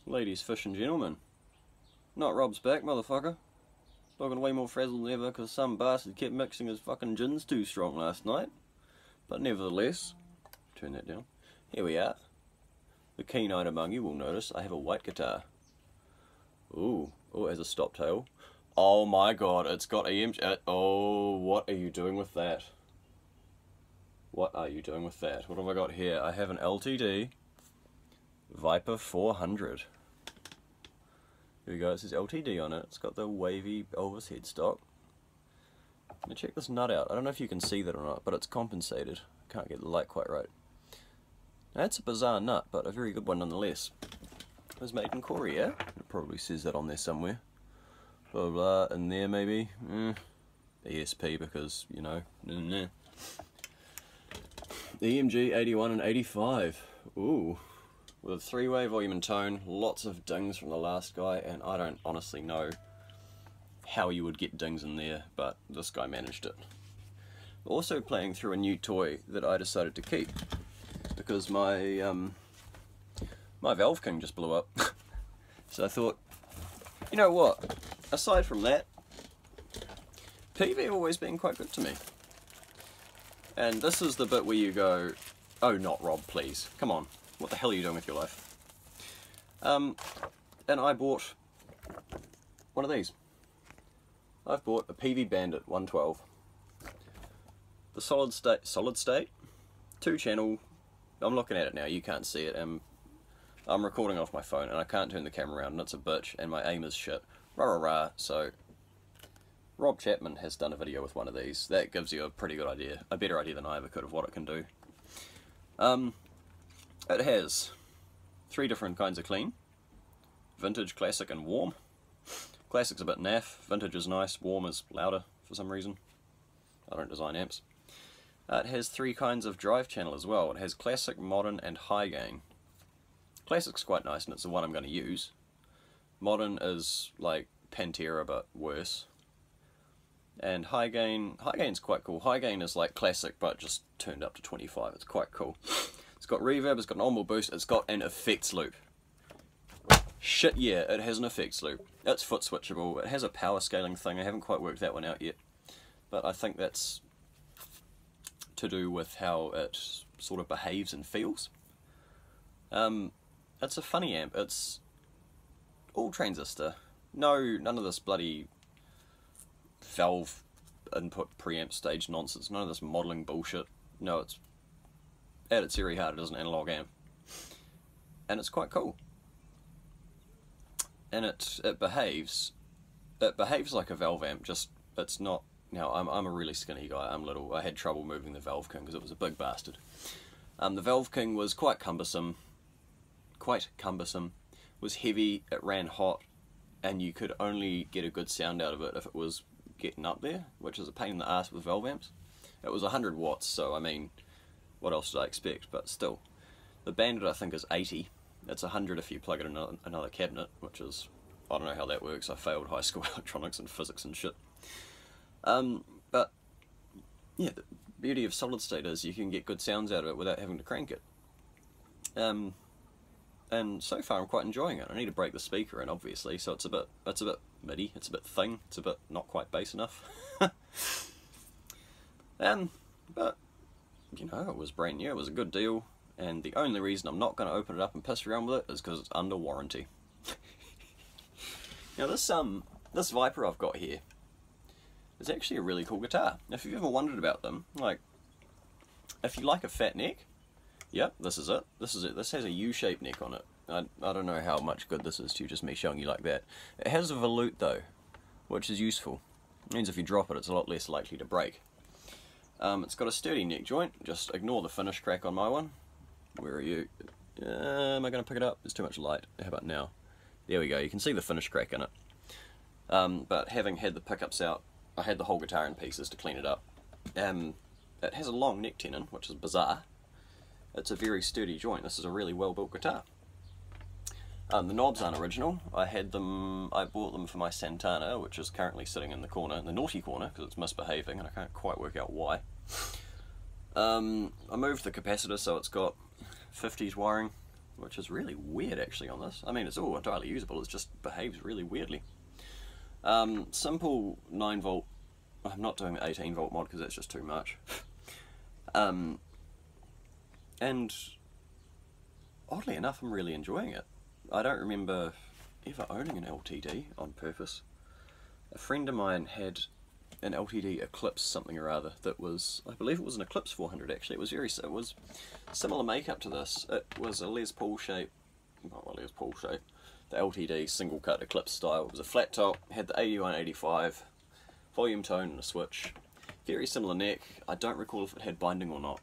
Ladies, fish and gentlemen. Not Rob's back, motherfucker. Looking way more frazzled than ever because some bastard kept mixing his fucking gins too strong last night. But nevertheless, turn that down. Here we are. The keen-eyed among you will notice I have a white guitar. Ooh, oh, it has a stop tail. Oh my god, it's got EMG. Oh, what are you doing with that? What are you doing with that? What have I got here? I have an LTD Viper 400. Here we go, it says LTD on it. It's got the wavy Elvis headstock. Now check this nut out. I don't know if you can see that or not, but it's compensated. I can't get the light quite right. Now, that's a bizarre nut, but a very good one nonetheless. It was made in Korea. It probably says that on there somewhere. Blah blah, in there maybe. ESP because, you know. EMG 81 and 85. Ooh. With a 3-way volume and tone, lots of dings from the last guy, and I don't honestly know how you would get dings in there, but this guy managed it. Also playing through a new toy that I decided to keep, because my my Valve King just blew up. So I thought, you know what, aside from that, peavey have always been quite good to me. And this is the bit where you go, oh not Rob, please, come on. What the hell are you doing with your life? And I bought one of these. I've bought a peavey Bandit 112. The solid state, 2-channel. I'm looking at it now, you can't see it. I'm recording off my phone and I can't turn the camera around and it's a bitch and my aim is shit. Rah rah rah. So, Rob Chapman has done a video with one of these. That gives you a pretty good idea, a better idea than I ever could of what it can do. It has 3 different kinds of clean. Vintage, classic and warm. Classic's a bit naff, vintage is nice, warm is louder for some reason. I don't design amps. It has 3 kinds of drive channel as well. It has classic, modern and high gain. Classic's quite nice and it's the one I'm going to use. Modern is like Pantera but worse. And high gain's quite cool. High gain is like classic but just turned up to 25. It's quite cool. It's got reverb, it's got an onboard boost, it's got an effects loop. Shit yeah, it has an effects loop. It's foot switchable, it has a power scaling thing, I haven't quite worked that one out yet. But I think that's to do with how it sort of behaves and feels. It's a funny amp, it's all transistor. No, none of this bloody valve input preamp stage nonsense, none of this modelling bullshit. No, it's at its very heart, it is an analog amp. And it's quite cool. And it behaves like a valve amp, just it's not. Now I'm a really skinny guy, I'm little. I had trouble moving the Valve King because it was a big bastard. The Valve King was quite cumbersome, was heavy, it ran hot, and you could only get a good sound out of it if it was getting up there, which is a pain in the ass with valve amps. It was 100 watts, so I mean, what else did I expect? But still, the Bandit I think is 80. It's 100 if you plug it in another cabinet, which is, I don't know how that works. I failed high school electronics and physics and shit. But yeah, the beauty of solid state is you can get good sounds out of it without having to crank it. And so far I'm quite enjoying it. I need to break the speaker in, obviously, so it's a bit MIDI, it's a bit thing, it's a bit not quite bass enough. But you know, it was brand new, it was a good deal, and the only reason I'm not going to open it up and piss around with it is because it's under warranty. Now this Viper I've got here is actually a really cool guitar. If you've ever wondered about them, like, if you like a fat neck, yep, this is it. This has a U-shaped neck on it. I don't know how much good this is to you, just me showing you like that. It has a volute though, which is useful. It means if you drop it, it's a lot less likely to break. It's got a sturdy neck joint. Just ignore the finish crack on my one. Where are you? Am I going to pick it up? There's too much light. How about now? There we go. You can see the finish crack in it. But having had the pickups out, I had the whole guitar in pieces to clean it up. It has a long neck tenon, which is bizarre. It's a very sturdy joint. This is a really well built guitar. The knobs aren't original. I bought them for my Santana, which is currently sitting in the corner, in the naughty corner, because it's misbehaving and I can't quite work out why. I moved the capacitor so it's got 50s wiring, which is really weird actually on this. I mean, it's all entirely usable, it just behaves really weirdly. Simple 9 volt, I'm not doing the 18 volt mod because that's just too much. And oddly enough, I'm really enjoying it. I don't remember ever owning an LTD on purpose. A friend of mine had an LTD Eclipse something or other that was, I believe it was an Eclipse 400 actually. It was similar makeup to this. It was a Les Paul shape, not a Les Paul shape, the LTD single cut Eclipse style. It was a flat top, had the 81, 85, volume tone and a switch. Very similar neck. I don't recall if it had binding or not.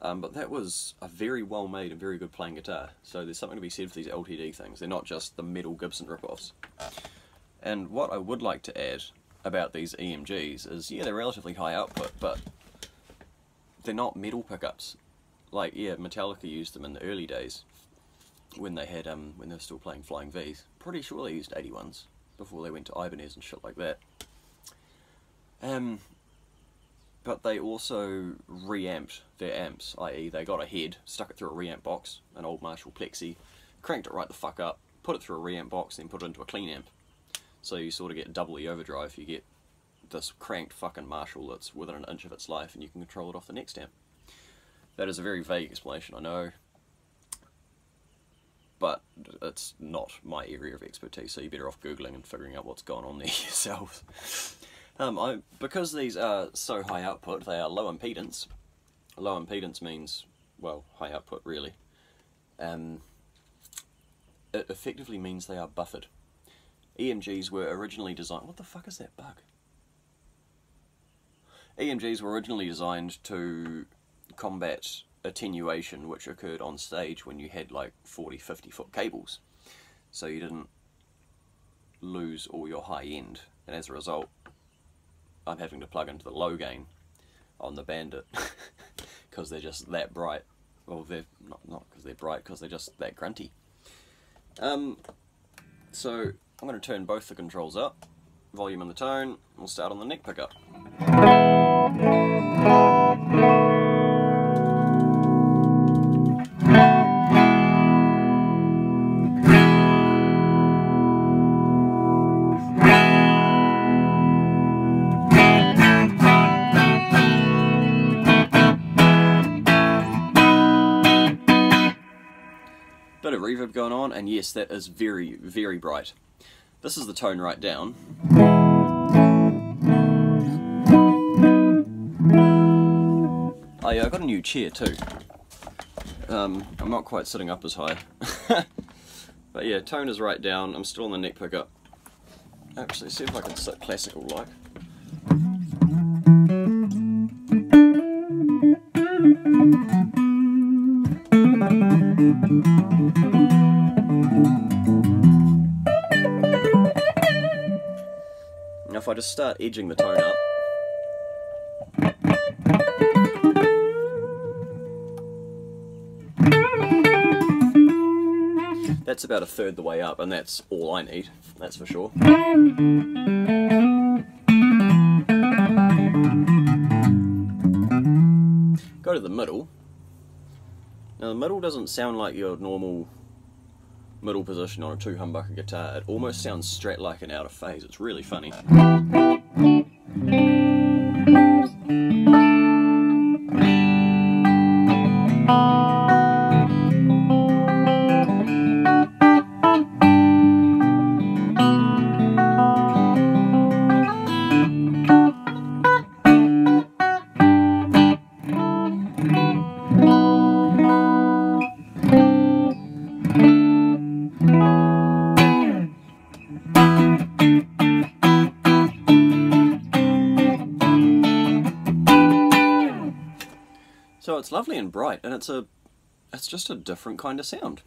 But that was a very well made and very good playing guitar. So there's something to be said for these LTD things. They're not just the metal Gibson rip-offs. And what I would like to add about these EMGs is, yeah, they're relatively high output, but they're not metal pickups. Like, yeah, Metallica used them in the early days when they had when they were still playing Flying V's. Pretty sure they used 81s before they went to Ibanez and shit like that. But they also reamped their amps, i.e. they got a head, stuck it through a reamp box, an old Marshall Plexi, cranked it right the fuck up, put it through a reamp box, then put it into a clean amp. So you sort of get double the overdrive. You get this cranked fucking Marshall that's within an inch of its life and you can control it off the next amp. That is a very vague explanation, I know, but it's not my area of expertise, so you're better off Googling and figuring out what's going on there yourselves. Because these are so high output, they are low impedance. Low impedance means, well, high output really. It effectively means they are buffered. EMGs were originally designed... What the fuck is that bug? EMGs were originally designed to combat attenuation, which occurred on stage when you had like 40, 50 foot cables. So you didn't lose all your high end, and as a result, I'm having to plug into the low gain on the Bandit because they're just that bright. Well, they're not because they're bright, because they're just that grunty. So I'm going to turn both the controls up, volume and the tone. We'll start on the neck pickup. Bit of reverb going on, and yes, that is very, very bright. This is the tone right down. Oh yeah, I got a new chair too. I'm not quite sitting up as high. But yeah, tone is right down. I'm still on the neck pickup. Actually, see if I can sit classical like. Now if I just start edging the tone up, that's about a third the way up, and that's all I need, that's for sure. Go to the middle. Now the middle doesn't sound like your normal middle position on a 2 humbucker guitar. It almost sounds straight like an out of phase. It's really funny. So it's lovely and bright, and it's just a different kind of sound.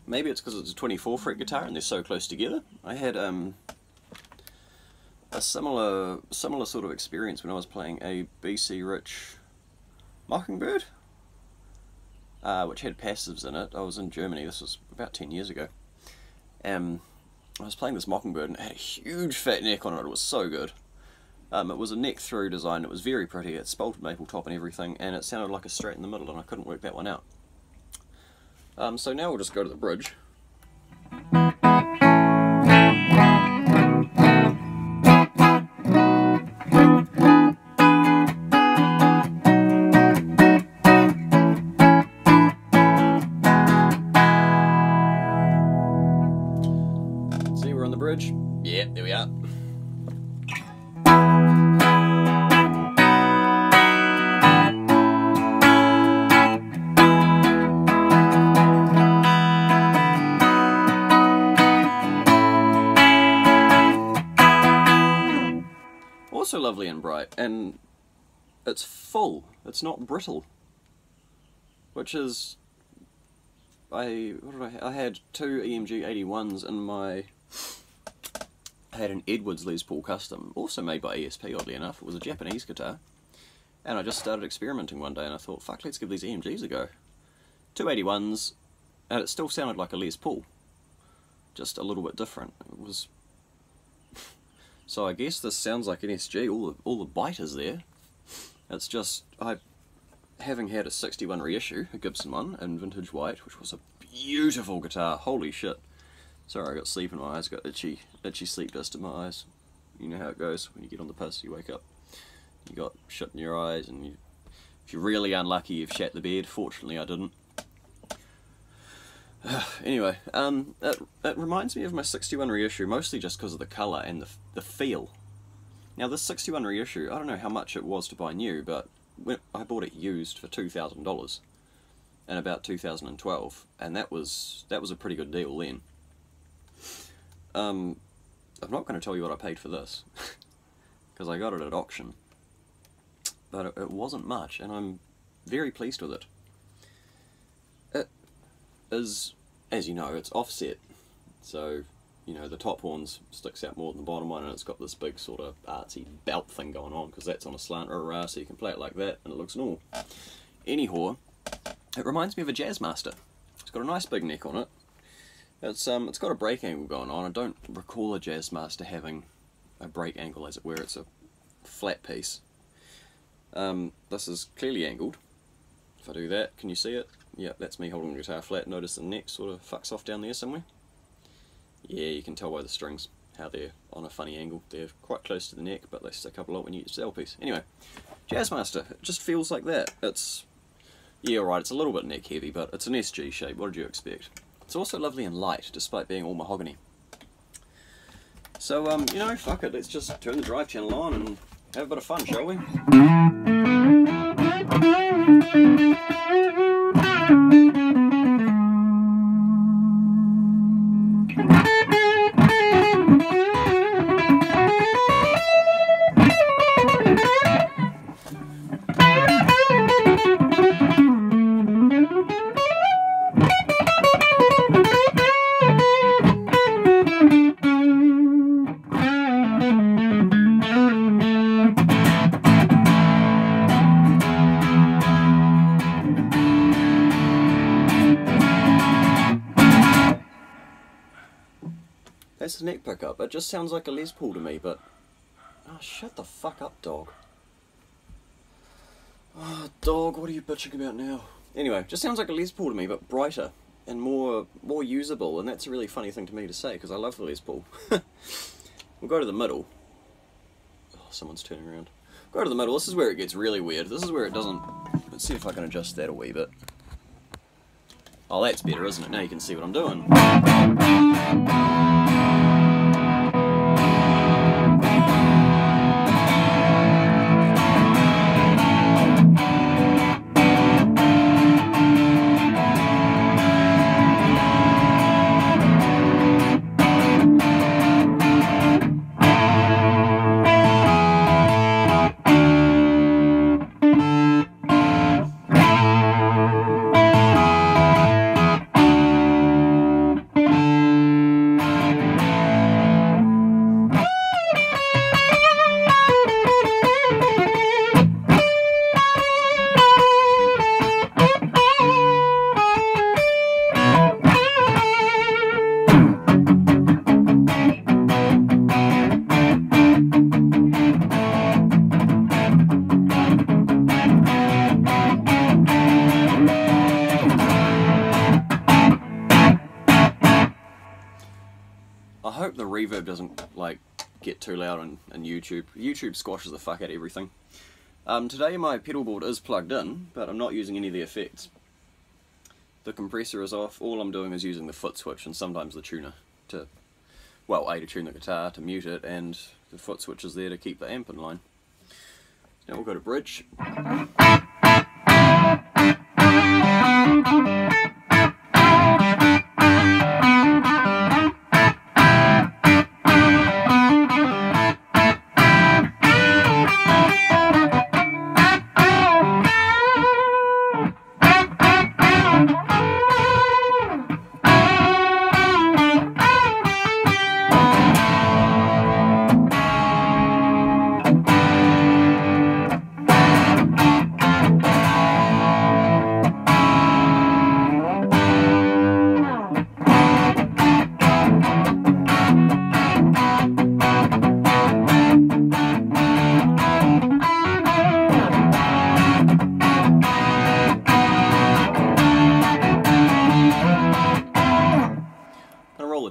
Maybe it's because it's a 24 fret guitar and they're so close together. I had a similar sort of experience when I was playing a BC Rich Mockingbird, which had passives in it. I was in Germany, this was about 10 years ago. I was playing this Mockingbird and it had a huge fat neck on it. It was so good. It was a neck through design. It was very pretty. It spalted maple top and everything, and it sounded like a straight in the middle, and I couldn't work that one out. So now we'll just go to the bridge. See, we're on the bridge. Yeah, there we are. Also lovely and bright, and it's full, it's not brittle, which is, I had two EMG 81s in my, I had an Edwards Les Paul Custom, also made by ESP oddly enough. It was a Japanese guitar, and I just started experimenting one day and I thought, fuck, let's give these EMGs a go. Two 81s, and it still sounded like a Les Paul, just a little bit different. It was... So I guess this sounds like an SG, all the bite is there. It's just, having had a 61 reissue, a Gibson one, in vintage white, which was a beautiful guitar, holy shit. Sorry, I got sleep in my eyes, got itchy sleep dust in my eyes. You know how it goes, when you get on the piss, you wake up, you got shit in your eyes, and if you're really unlucky, you've shat the bed. Fortunately, I didn't. Anyway, it reminds me of my 61 reissue, mostly just because of the colour and the feel. Now this 61 reissue, I don't know how much it was to buy new, but I bought it used for $2,000 in about 2012, and that was a pretty good deal then. I'm not going to tell you what I paid for this, because I got it at auction, but it wasn't much, and I'm very pleased with it. Is, as you know, it's offset, so you know the top horns sticks out more than the bottom one, and it's got this big sort of artsy belt thing going on because that's on a slant rah, so you can play it like that and it looks normal. Anyhow, it reminds me of a Jazzmaster. It's got a nice big neck on it. It's got a break angle going on. I don't recall a Jazzmaster having a break angle, as it were. It's a flat piece. This is clearly angled. If I do that, can you see it? Yeah, that's me holding the guitar flat. Notice the neck sort of fucks off down there somewhere. Yeah, you can tell by the strings how they're on a funny angle. They're quite close to the neck, but they stick up a lot when you use the L piece. Anyway, Jazzmaster, it just feels like that. It's, yeah, alright, it's a little bit neck heavy, but it's an SG shape. What did you expect? It's also lovely and light, despite being all mahogany. So, you know, fuck it, let's just turn the drive channel on and have a bit of fun, shall we? That's the neck pickup. It just sounds like a Les Paul to me, but... Oh, shut the fuck up, dog. Oh, dog, what are you bitching about now? Anyway, just sounds like a Les Paul to me, but brighter and more usable, and that's a really funny thing to me to say, because I love the Les Paul. We'll go to the middle. Oh, someone's turning around. Go to the middle. This is where it gets really weird. This is where it doesn't... Let's see if I can adjust that a wee bit. Oh, that's better, isn't it? Now you can see what I'm doing. I hope the reverb doesn't like get too loud on YouTube. YouTube squashes the fuck out of everything. Today my pedal board is plugged in, but I'm not using any of the effects. The compressor is off. All I'm doing is using the foot switch and sometimes the tuner to, well, to tune the guitar, to mute it, and the foot switch is there to keep the amp in line. Now we'll go to bridge.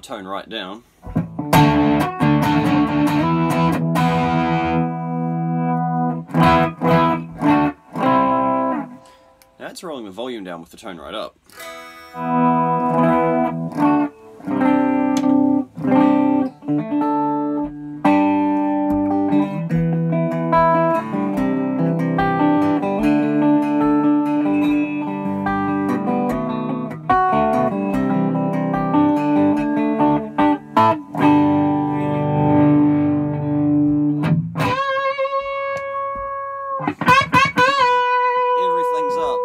Tone right down. Now it's rolling the volume down with the tone right up. Everything's up.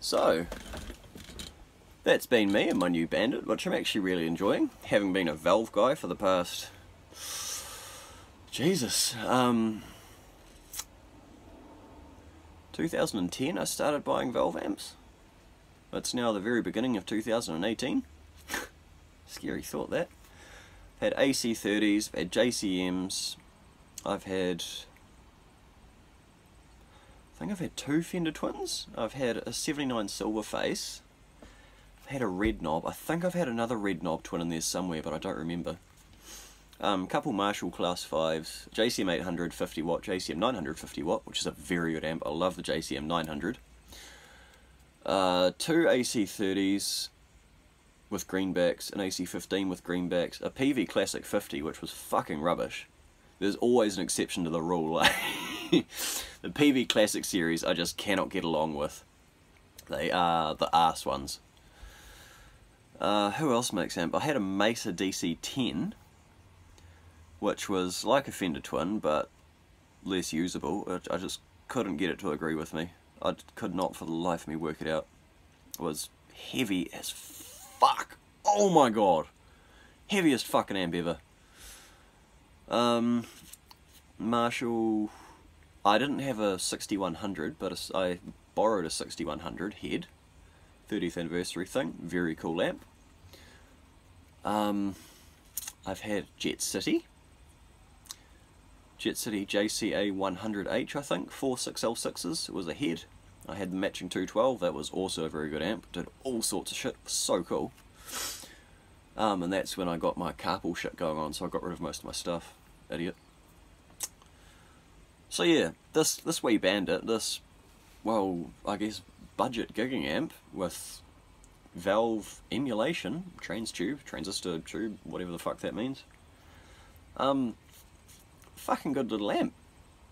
So, that's been me and my new Bandit, which I'm actually really enjoying, having been a Valve guy for the past, Jesus, 2010 I started buying Valve amps. It's now the very beginning of 2018. Scary thought that. I've had AC30s, I've had JCMs, I've had, I think I've had 2 Fender Twins, I've had a 79 Silverface, I've had a red knob, I think I've had another red knob twin in there somewhere but I don't remember. Couple Marshall Class 5s, JCM 800 50 watt, JCM 900 50 watt, which is a very good amp, I love the JCM 900. 2 AC30s with greenbacks, an AC15 with greenbacks, a peavey Classic 50 which was fucking rubbish. There's always an exception to the rule. Like the peavey Classic series I just cannot get along with. They are the arse ones. Who else makes amp? I had a Mesa DC10 which was like a Fender Twin but less usable. I just couldn't get it to agree with me. I could not for the life of me work it out. It was heavy as fuck. Oh my god. Heaviest fucking amp ever. Marshall I didn't have a 6100, but I borrowed a 6100 head, 30th anniversary thing, very cool amp. I've had Jet City JCA 100H, I think, 46L6s, it was a head. I had the matching 212, that was also a very good amp, did all sorts of shit, so cool. And that's when I got my carpool shit going on, so I got rid of most of my stuff, idiot. So yeah, this wee bandit, this, well, I guess budget gigging amp with valve emulation, transistor tube, whatever the fuck that means. Fucking good little amp.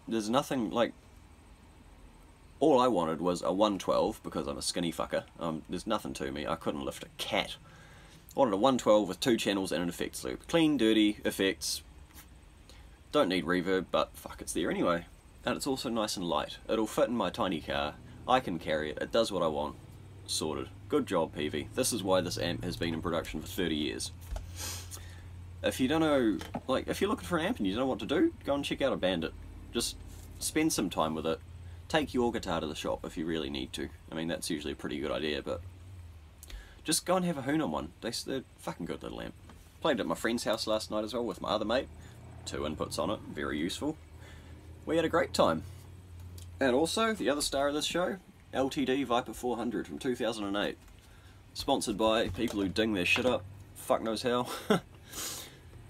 There's nothing, like, all I wanted was a 112, because I'm a skinny fucker. There's nothing to me, I couldn't lift a cat. I wanted a 112 with 2 channels and an effects loop. Clean, dirty, effects. Don't need reverb, but fuck, it's there anyway. And it's also nice and light. It'll fit in my tiny car. I can carry it. It does what I want. Sorted. Good job, Peavey. This is why this amp has been in production for 30 years. If you don't know, like, if you're looking for an amp and you don't know what to do, go and check out a Bandit. Just spend some time with it. Take your guitar to the shop if you really need to. I mean, that's usually a pretty good idea, but just go and have a hoon on one. They're fucking good little amp. Played at my friend's house last night as well with my other mate. 2 inputs on it, very useful. We had a great time. And also, the other star of this show, LTD Viper 400 from 2008. Sponsored by people who ding their shit up, fuck knows how.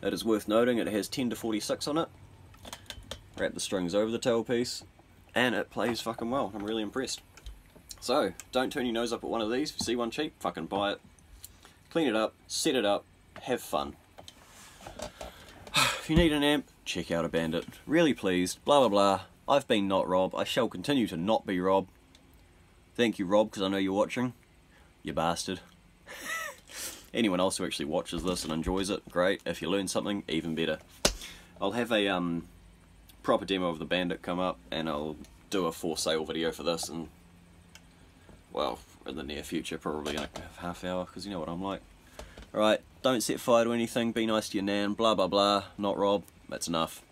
It is worth noting it has 10 to 46 on it. Wrap the strings over the tailpiece, and it plays fucking well. I'm really impressed. So, don't turn your nose up at one of these. If you see one cheap, fucking buy it. Clean it up, set it up, have fun. If you need an amp, check out a Bandit. Really pleased, blah blah blah. I've been not Rob, I shall continue to not be Rob. Thank you, Rob, because I know you're watching. You bastard. Anyone else who actually watches this and enjoys it, great. If you learn something, even better. I'll have a proper demo of the Bandit come up, and I'll do a for sale video for this, and, well, in the near future, probably in a half hour, because you know what I'm like. Alright, don't set fire to anything, be nice to your nan, blah blah blah, not Rob, that's enough.